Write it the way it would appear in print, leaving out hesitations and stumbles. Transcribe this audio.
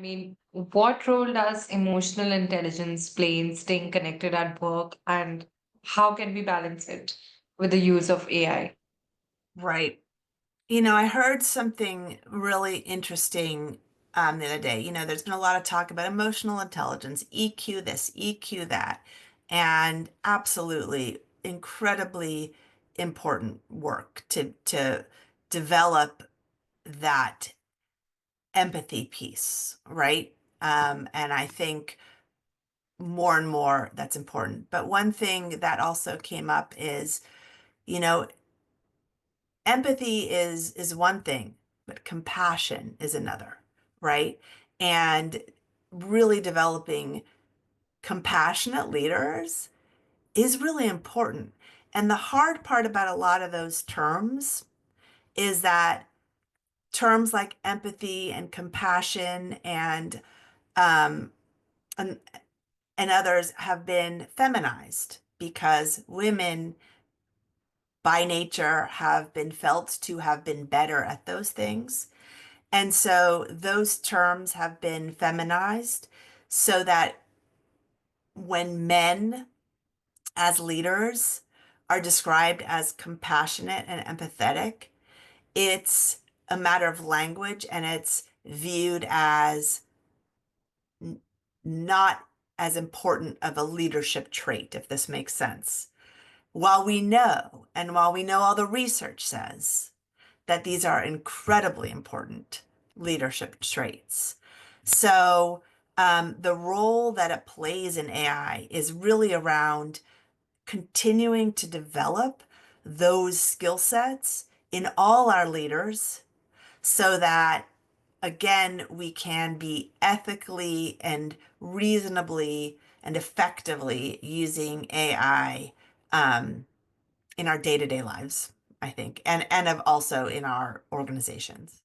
mean, what role does emotional intelligence play in staying connected at work, and how can we balance it with the use of AI? Right. I heard something really interesting the other day. There's been a lot of talk about emotional intelligence, EQ this, EQ that, and absolutely incredibly important work to develop that empathy piece, right? And I think more and more that's important. But one thing that also came up is, you know, empathy is one thing, but compassion is another, right? And really developing compassionate leaders is really important. And the hard part about a lot of those terms is that terms like empathy and compassion um, and, and others have been feminized because women by nature have been felt to have been better at those things. And so those terms have been feminized so that when men as leaders are described as compassionate and empathetic, it's a matter of language and it's viewed as not as important of a leadership trait, if this makes sense. While we know all the research says that these are incredibly important leadership traits. So, the role that it plays in AI is really around continuing to develop those skill sets in all our leaders so that, again, we can be ethically and reasonably and effectively using AI in our day-to-day lives, I think, and also in our organizations.